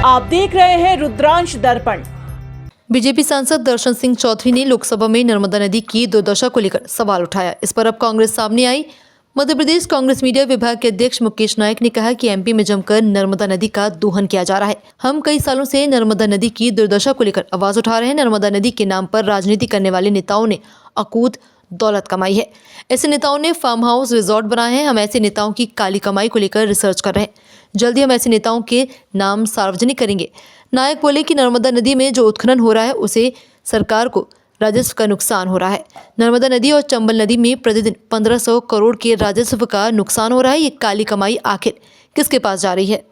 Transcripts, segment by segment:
आप देख रहे हैं रुद्रांश दर्पण। बीजेपी सांसद दर्शन सिंह चौधरी ने लोकसभा में नर्मदा नदी की दुर्दशा को लेकर सवाल उठाया। इस पर अब कांग्रेस सामने आई। मध्य प्रदेश कांग्रेस मीडिया विभाग के अध्यक्ष मुकेश नायक ने कहा कि एमपी में जमकर नर्मदा नदी का दोहन किया जा रहा है। हम कई सालों से नर्मदा नदी की दुर्दशा को लेकर आवाज उठा रहे हैं। नर्मदा नदी के नाम पर राजनीति करने वाले नेताओं ने अकूत दौलत कमाई है। ऐसे नेताओं ने फार्म हाउस रिजॉर्ट बनाए हैं। हम ऐसे नेताओं की काली कमाई को लेकर रिसर्च कर रहे हैं। जल्दी हम ऐसे नेताओं के नाम सार्वजनिक करेंगे। नायक बोले कि नर्मदा नदी में जो उत्खनन हो रहा है उसे सरकार को राजस्व का नुकसान हो रहा है। नर्मदा नदी और चंबल नदी में प्रतिदिन 1500 करोड़ के राजस्व का नुकसान हो रहा है। ये काली कमाई आखिर किसके पास जा रही है?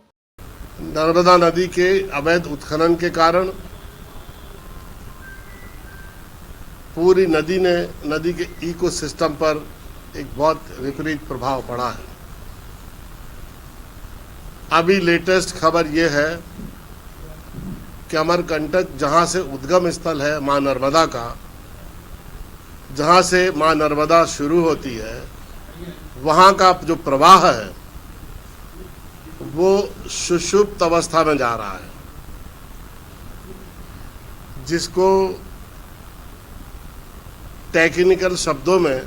नर्मदा नदी के अवैध उत्खनन के कारण पूरी नदी के इकोसिस्टम पर एक बहुत विपरीत प्रभाव पड़ा है। अभी लेटेस्ट खबर यह है कि अमरकंटक जहां से उद्गम स्थल है मां नर्मदा का, जहां से मां नर्मदा शुरू होती है, वहां का जो प्रवाह है वो सुषुप्त अवस्था में जा रहा है, जिसको टेक्निकल शब्दों में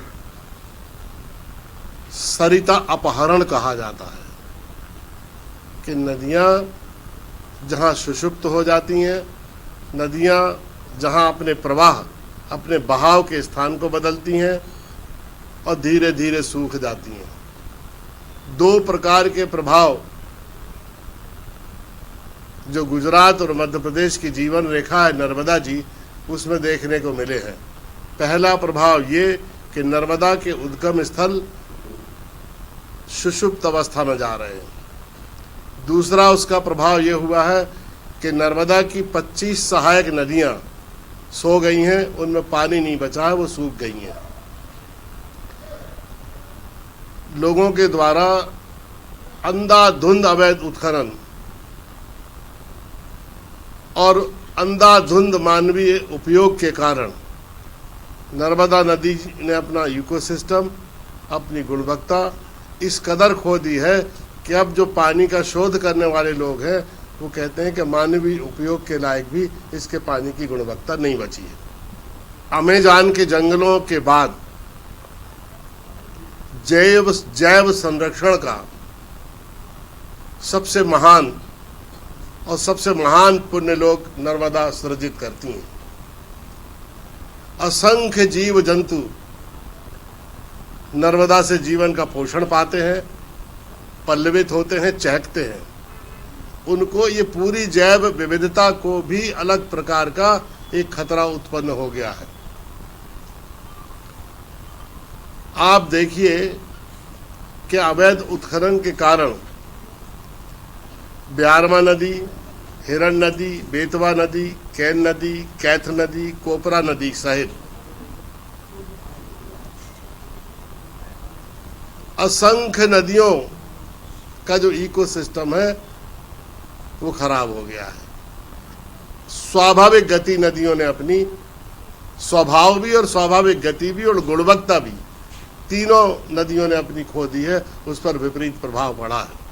सरिता अपहरण कहा जाता है कि नदियां जहां सुषुप्त हो जाती हैं, नदियां जहां अपने प्रवाह, अपने बहाव के स्थान को बदलती हैं और धीरे धीरे सूख जाती हैं। दो प्रकार के प्रभाव जो गुजरात और मध्य प्रदेश की जीवन रेखा है नर्मदा जी, उसमें देखने को मिले हैं। पहला प्रभाव ये कि नर्मदा के उद्गम स्थल सुषुप्त अवस्था में जा रहे हैं। दूसरा उसका प्रभाव ये हुआ है कि नर्मदा की 25 सहायक नदियां सो गई हैं, उनमें पानी नहीं बचा है, वो सूख गई हैं। लोगों के द्वारा अंधाधुंध अवैध उत्खनन और अंधाधुंध मानवीय उपयोग के कारण नर्मदा नदी ने अपना इकोसिस्टम, अपनी गुणवत्ता इस कदर खो दी है कि अब जो पानी का शोध करने वाले लोग हैं वो कहते हैं कि मानवीय उपयोग के लायक भी इसके पानी की गुणवत्ता नहीं बची है। अमेज़न के जंगलों के बाद जैव संरक्षण का सबसे महान पुण्य लोग नर्मदा सृजित करती हैं। असंख्य जीव जंतु नर्मदा से जीवन का पोषण पाते हैं, पल्लवित होते हैं, चहकते हैं। उनको ये पूरी जैव विविधता को भी अलग प्रकार का एक खतरा उत्पन्न हो गया है। आप देखिए कि अवैध उत्खनन के कारण ब्यारमा नदी, हिरण नदी, बेतवा नदी, कैन नदी, कैथ नदी, कोपरा नदी सहित असंख्य नदियों का जो इकोसिस्टम है वो खराब हो गया है। स्वाभाविक गति नदियों ने अपनी स्वभाव भी और स्वाभाविक गति भी और गुणवत्ता भी, तीनों नदियों ने अपनी खो दी है। उस पर विपरीत प्रभाव पड़ा है।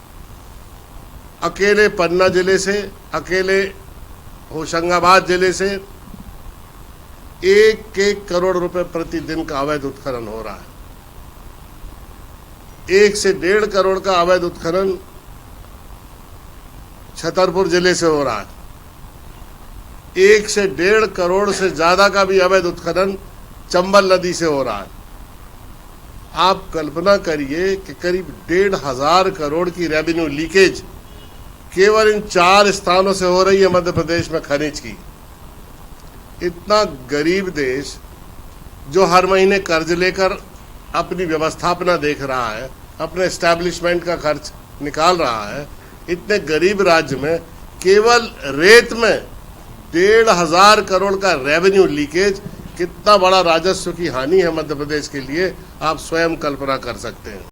अकेले पन्ना जिले से, अकेले होशंगाबाद जिले से 1 करोड़ रुपए प्रतिदिन का अवैध उत्खनन हो रहा है। 1 से 1.5 करोड़ का अवैध उत्खनन छतरपुर जिले से हो रहा है। 1 से 1.5 करोड़ से ज्यादा का भी अवैध उत्खनन चंबल नदी से हो रहा है। आप कल्पना करिए कि करीब 1,500 करोड़ की रेवेन्यू लीकेज केवल इन 4 स्थानों से हो रही है मध्य प्रदेश में खनिज की। इतना गरीब देश जो हर महीने कर्ज लेकर अपनी व्यवस्थापना देख रहा है, अपने एस्टैब्लिशमेंट का खर्च निकाल रहा है, इतने गरीब राज्य में केवल रेत में 1,500 करोड़ का रेवेन्यू लीकेज, कितना बड़ा राजस्व की हानि है मध्य प्रदेश के लिए, आप स्वयं कल्पना कर सकते हैं।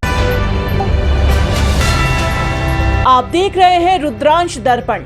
आप देख रहे हैं रुद्रांश दर्पण।